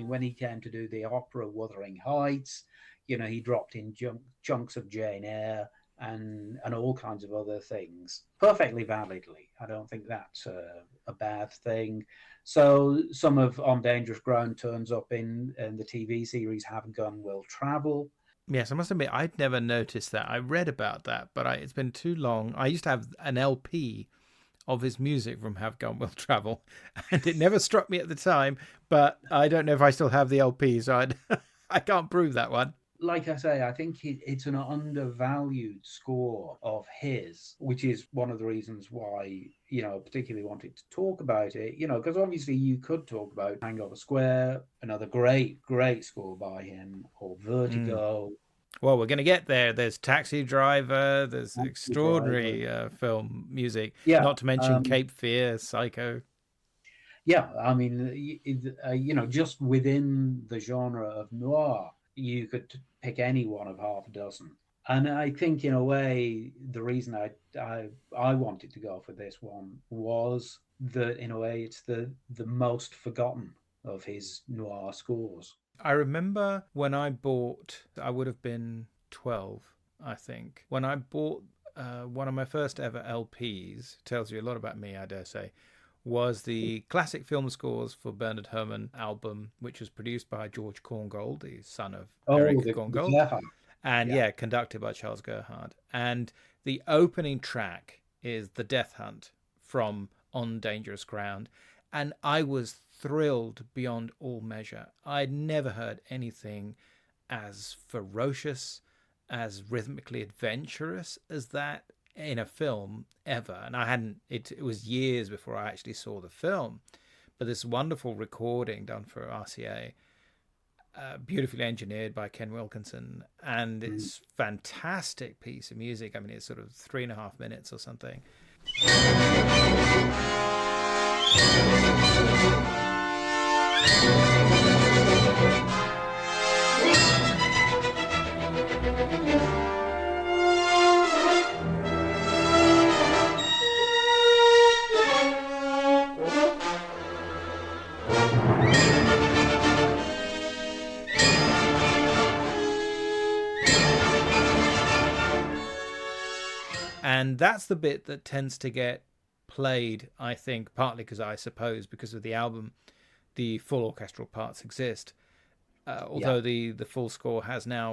When he came to do the opera Wuthering Heights, he dropped in chunks of Jane Eyre and all kinds of other things perfectly validly. I don't think that's a bad thing. So some of On Dangerous Ground turns up in the TV series Have Gun Will Travel. Yes, I must admit, I'd never noticed that. I read about that, but it's been too long. I used to have an LP of his music from Have Gun Will Travel, and it never struck me at the time, but I don't know if I still have the LP, so I can't prove that one. Like I say, I think it's an undervalued score of his, which is one of the reasons why, particularly wanted to talk about it, because obviously you could talk about Hangover Square, another great score by him, or Vertigo. Well, we're going to get there. There's Taxi Driver. There's extraordinary film music. Yeah, not to mention Cape Fear, Psycho. Yeah, I mean, just within the genre of noir, you could pick any one of half a dozen. And I think, in a way, the reason I wanted to go for this one was that, in a way, it's the most forgotten of his noir scores. I remember when I would have been 12, I think. When I bought one of my first ever LPs, tells you a lot about me, I dare say, was the classic film scores for Bernard Herrmann album, which was produced by George Korngold, the son of Eric Korngold, and conducted by Charles Gerhard. And the opening track is The Death Hunt from On Dangerous Ground, and I was thrilled beyond all measure. I'd never heard anything as ferocious, as rhythmically adventurous as that in a film ever. And I hadn't, it was years before I actually saw the film, but this wonderful recording done for RCA, beautifully engineered by Ken Wilkinson, and it's fantastic piece of music. I mean, it's sort of 3.5 minutes or something. And that's the bit that tends to get played, I think, partly because because of the album, the full orchestral parts exist. Although the full score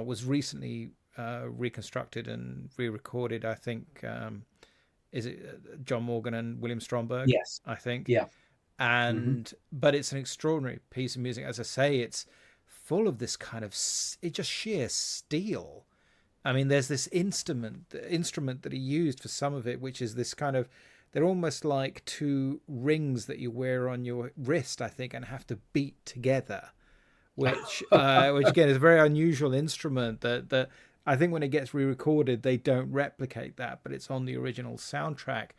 was recently reconstructed and re-recorded, I think, is it John Morgan and William Stromberg? Yes. I think. Yeah. And but it's an extraordinary piece of music. As I say, it's full of this kind of it just sheer steel. I mean, there's this instrument that he used for some of it, which is this kind of, they're almost like two rings that you wear on your wrist, I think, and have to beat together, which again is a very unusual instrument that I think when it gets re-recorded they don't replicate that, but it's on the original soundtrack.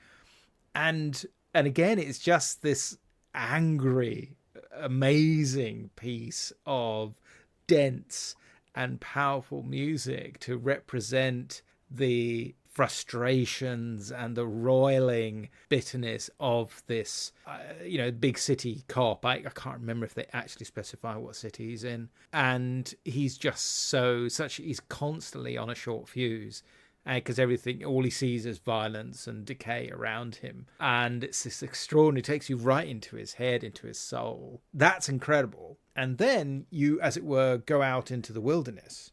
And again, it's just this angry, amazing piece of dense and powerful music to represent the frustrations and the roiling bitterness of this, big city cop. I can't remember if they actually specify what city he's in. And he's just he's constantly on a short fuse, because all he sees is violence and decay around him. And it's this extraordinary, it takes you right into his head, into his soul. That's incredible. And then you, as it were, go out into the wilderness,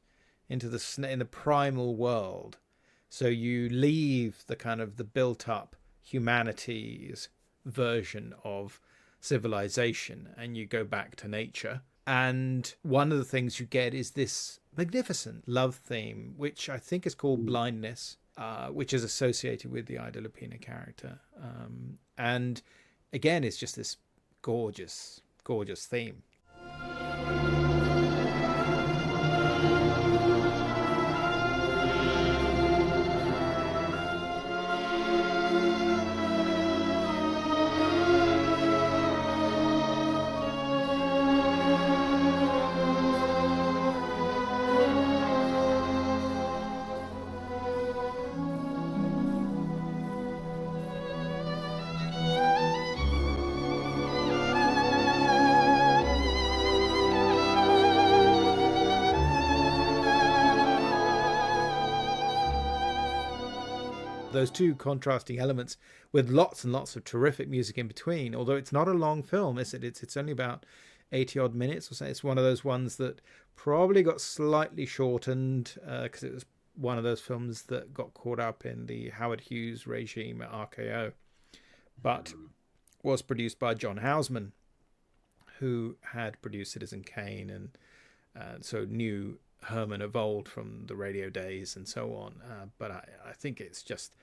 in the primal world. So you leave the kind of the built up humanity's version of civilization and you go back to nature. And one of the things you get is this magnificent love theme, which I think is called Blindness, which is associated with the Ida Lupino character. And again, it's just this gorgeous, gorgeous theme. Those two contrasting elements with lots and lots of terrific music in between, although it's not a long film, is it? It's only about 80 odd minutes or so. It's one of those ones that probably got slightly shortened because it was one of those films that got caught up in the Howard Hughes regime at RKO, but was produced by John Houseman, who had produced Citizen Kane and so knew Herman of old from the radio days and so on. But I think it's just,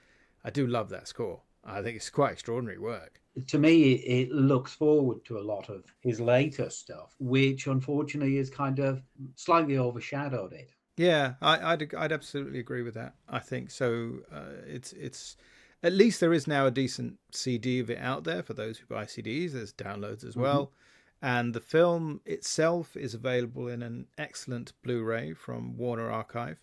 I do love that score. I think it's quite extraordinary work. To me, it looks forward to a lot of his later stuff, which unfortunately is kind of slightly overshadowed it. Yeah, I'd absolutely agree with that. I think so. It's at least there is now a decent CD of it out there for those who buy CDs. There's downloads as well. And the film itself is available in an excellent Blu-ray from Warner Archive.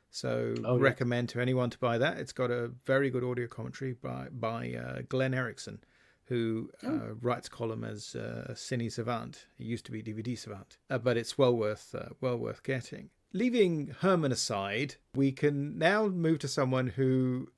So recommend to anyone to buy that. It's got a very good audio commentary by Glenn Erickson, who writes column as Cine Savant. He used to be DVD Savant, but it's well worth getting. Leaving Herman aside, we can now move to someone who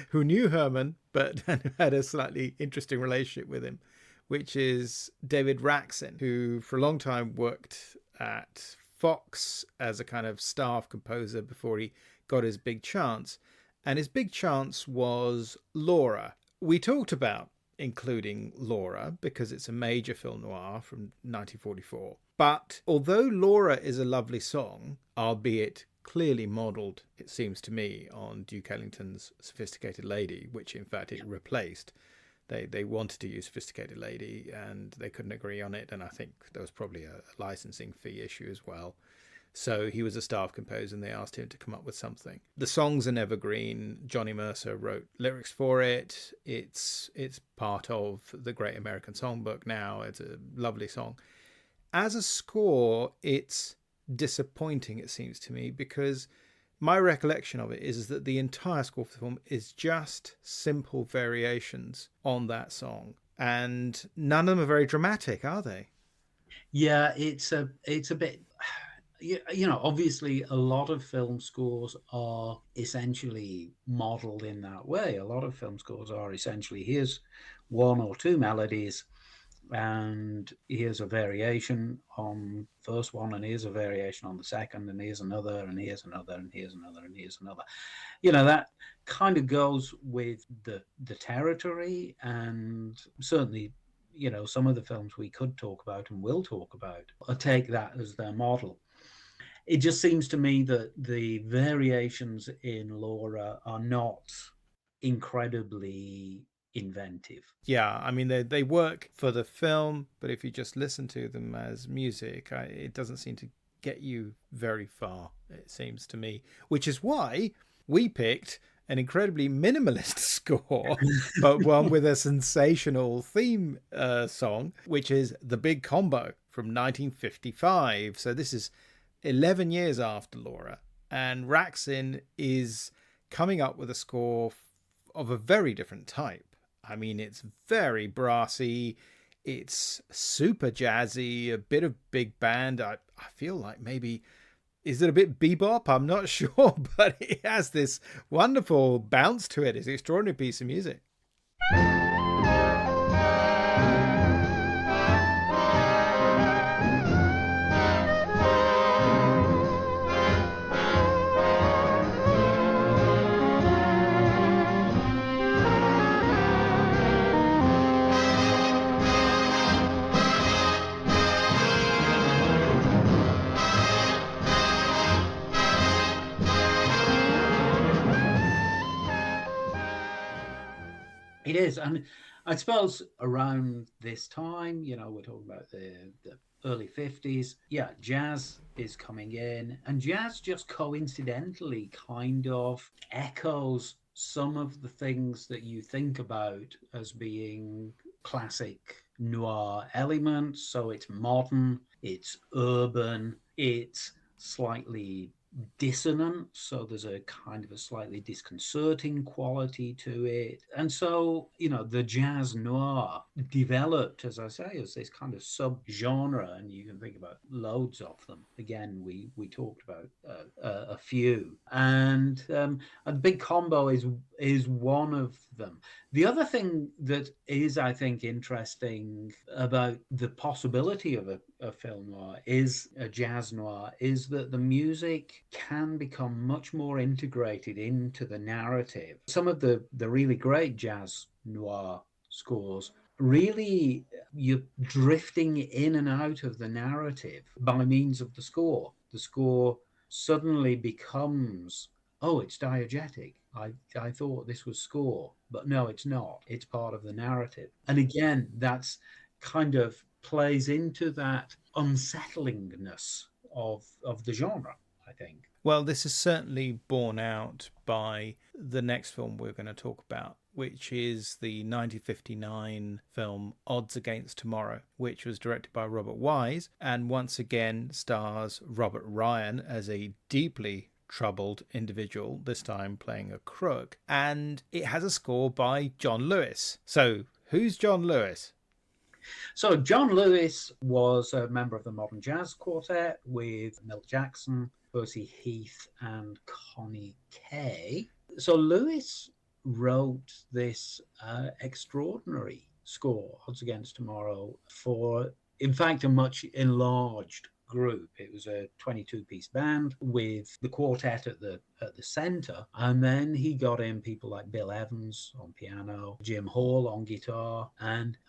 who knew Herman but had a slightly interesting relationship with him, which is David Raksin, who for a long time worked at Fox as a kind of staff composer before he got his big chance. And his big chance was Laura. We talked about including Laura because it's a major film noir from 1944. But although Laura is a lovely song, albeit clearly modelled, it seems to me, on Duke Ellington's Sophisticated Lady, which in fact it replaced. They wanted to use Sophisticated Lady and they couldn't agree on it, and I think there was probably a licensing fee issue as well. So he was a staff composer and they asked him to come up with something. The song's an evergreen. Johnny Mercer wrote lyrics for it. It's part of the Great American Songbook now. It's a lovely song. As a score, it's disappointing, it seems to me, because my recollection of it is that the entire score for the film is just simple variations on that song, and none of them are very dramatic, are they? Yeah, it's a bit, obviously a lot of film scores are essentially modeled in that way. A lot of film scores are essentially, here's one or two melodies, and here's a variation on first one, and here's a variation on the second, and here's another, and here's another, and here's another, and here's another. That kind of goes with the territory, and certainly some of the films we could talk about and will talk about take that as their model. It just seems to me that the variations in Laura are not incredibly inventive. Yeah, I mean, they work for the film, but if you just listen to them as music, it doesn't seem to get you very far, it seems to me, which is why we picked an incredibly minimalist score, but one with a sensational theme song, which is The Big Combo from 1955. So this is 11 years after Laura, and Raksin is coming up with a score of a very different type. I mean, it's very brassy, it's super jazzy, a bit of big band. I feel like maybe, is it a bit bebop? I'm not sure, but it has this wonderful bounce to it. It's an extraordinary piece of music. It is. And I suppose around this time, we're talking about the early 50s. Yeah, jazz is coming in, and jazz just coincidentally kind of echoes some of the things that you think about as being classic noir elements. So it's modern, it's urban, it's slightly dissonant, so there's a kind of a slightly disconcerting quality to it. And so the jazz noir developed, as I say, as this kind of sub-genre, and you can think about loads of them. Again, we talked about a few, and a Big Combo is one of them. The other thing that is, I think, interesting about the possibility of a film noir is a jazz noir is that the music can become much more integrated into the narrative. Some of the really great jazz noir scores, really you're drifting in and out of the narrative by means of the score. The score suddenly becomes, oh, it's diegetic. I thought this was score, but no, it's not. It's part of the narrative. And again, that's kind of plays into that unsettlingness of the genre, I think. Well, this is certainly borne out by the next film we're going to talk about, which is the 1959 film Odds Against Tomorrow, which was directed by Robert Wise and once again stars Robert Ryan as a deeply troubled individual, this time playing a crook, and it has a score by John Lewis. So who's John Lewis? So John Lewis was a member of the Modern Jazz Quartet with Milt Jackson, Percy Heath, and Connie Kay. So Lewis wrote this extraordinary score, Odds Against Tomorrow, for, in fact, a much enlarged group. It was a 22-piece band with the quartet at the center, and then he got in people like Bill Evans on piano, Jim Hall on guitar, and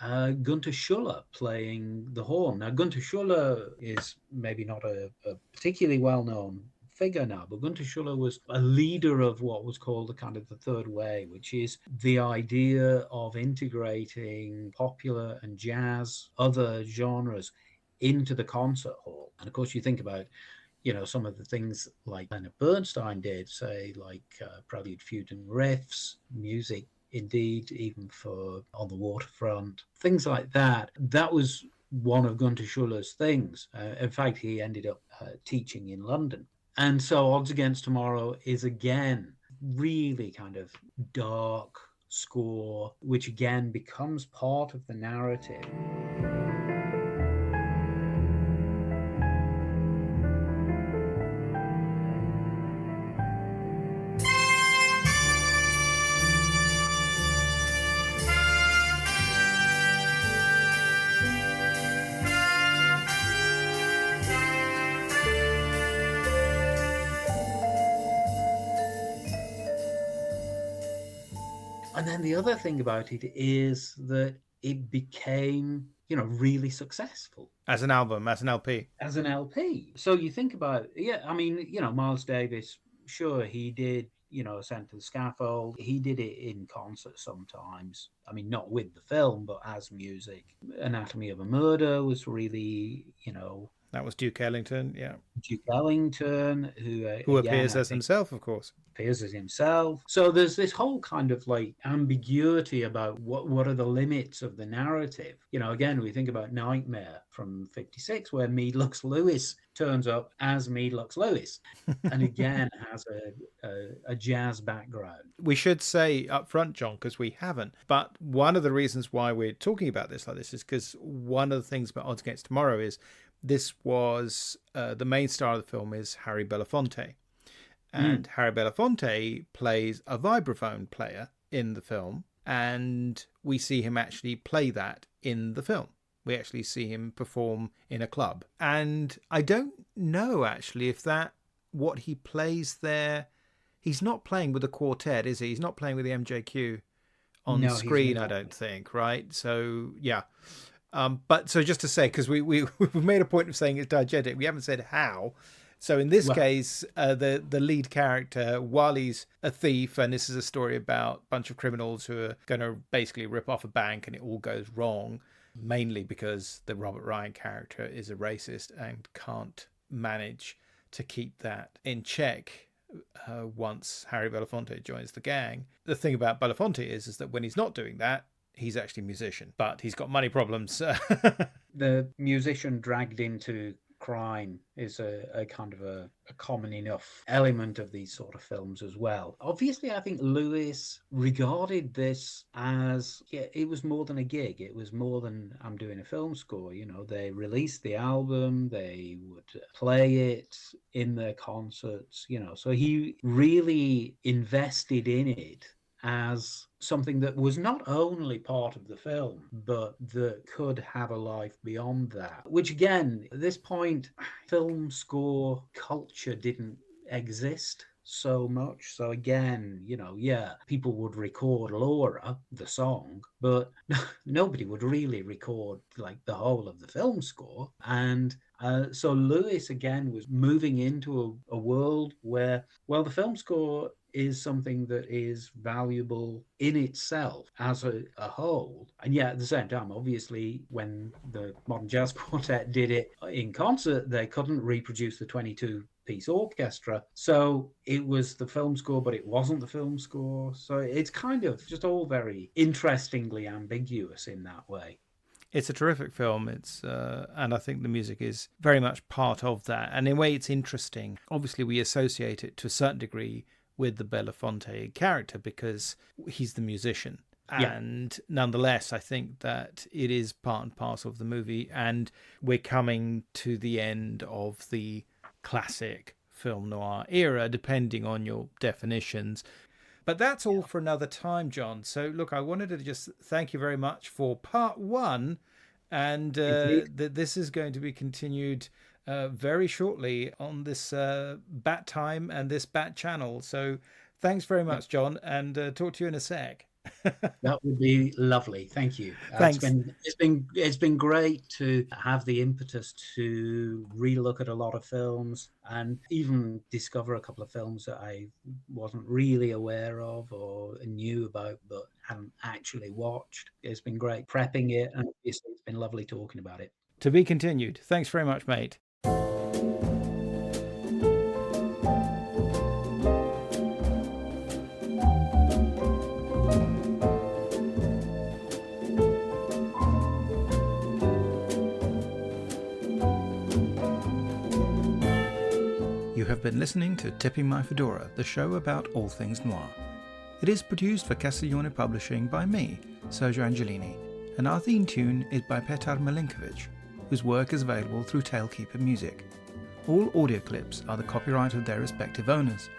Gunter Schuller playing the horn. Now, Gunter Schuller is maybe not a particularly well-known figure now, but Gunter Schuller was a leader of what was called the kind of the third way, which is the idea of integrating popular and jazz, other genres, into the concert hall. And of course, you think about, some of the things like Leonard Bernstein did, say, like Prelude, Fugue and Riffs, music, indeed, even for On the Waterfront, things like that. That was one of Gunter Schuller's things. In fact, he ended up teaching in London. And so Odds Against Tomorrow is, again, really kind of dark score, which again becomes part of the narrative. And then the other thing about it is that it became, really successful As an album, as an LP. as an LP. So you think about, I mean, Miles Davis, sure, he did, Ascent to the Scaffold. He did it in concert sometimes. I mean, not with the film, but as music. Anatomy of a Murder was really, That was Duke Ellington, yeah. Duke Ellington, who again, appears as himself, of course. appears as himself. So there's this whole kind of like ambiguity about what are the limits of the narrative. Again, we think about Nightmare from 56, where Meade Lux Lewis turns up as Meade Lux Lewis, and again has a jazz background. We should say up front, John, because we haven't, but one of the reasons why we're talking about this like this is because one of the things about Odds Against Tomorrow is this was the main star of the film is Harry Belafonte. And Harry Belafonte plays a vibraphone player in the film, and we see him actually play that in the film. We actually see him perform in a club. And I don't know, actually, if that, what he plays there, he's not playing with a quartet, is he? He's not playing with the MJQ on screen, I don't think, right? So, yeah. But so just to say, because we've made a point of saying it's diegetic, we haven't said how. So in this case, the lead character, while he's a thief, and this is a story about a bunch of criminals who are going to basically rip off a bank, and it all goes wrong, mainly because the Robert Ryan character is a racist and can't manage to keep that in check once Harry Belafonte joins the gang. The thing about Belafonte is that when he's not doing that, he's actually a musician, but he's got money problems. The musician dragged into crime is a kind of a common enough element of these sort of films as well. Obviously, I think Lewis regarded this as, it was more than a gig. It was more than I'm doing a film score. They released the album, they would play it in their concerts, so he really invested in it as something that was not only part of the film, but that could have a life beyond that. Which again, at this point, film score culture didn't exist so much. So again, people would record Laura, the song, but nobody would really record like the whole of the film score. And so Lewis again was moving into a world where, the film score is something that is valuable in itself as a whole. And yet at the same time, obviously, when the Modern Jazz Quartet did it in concert, they couldn't reproduce the 22-piece orchestra. So it was the film score, but it wasn't the film score. So it's kind of just all very interestingly ambiguous in that way. It's a terrific film. And I think the music is very much part of that. And in a way, it's interesting. Obviously, we associate it to a certain degree with the Belafonte character because he's the musician. And nonetheless, I think that it is part and parcel of the movie. And we're coming to the end of the classic film noir era, depending on your definitions. But that's all for another time, John. So, look, I wanted to just thank you very much for part one. And this is going to be continued very shortly on this Bat Time and this Bat channel. So thanks very much, John, and talk to you in a sec. That would be lovely. Thank you. Thanks. It's been great to have the impetus to relook at a lot of films and even discover a couple of films that I wasn't really aware of or knew about but hadn't actually watched. It's been great prepping it, and it's been lovely talking about it. To be continued. Thanks very much, mate. You have been listening to Tipping My Fedora, the show about all things noir. It is produced for Castiglione Publishing by me, Sergio Angelini, and our theme tune is by Petar Milinkovic, whose work is available through Tailkeeper Music. All audio clips are the copyright of their respective owners,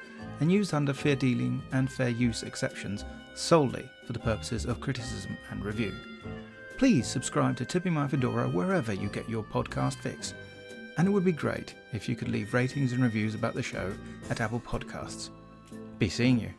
and used under fair dealing and fair use exceptions solely for the purposes of criticism and review. Please subscribe to Tipping My Fedora wherever you get your podcast fix. And it would be great if you could leave ratings and reviews about the show at Apple Podcasts. Be seeing you.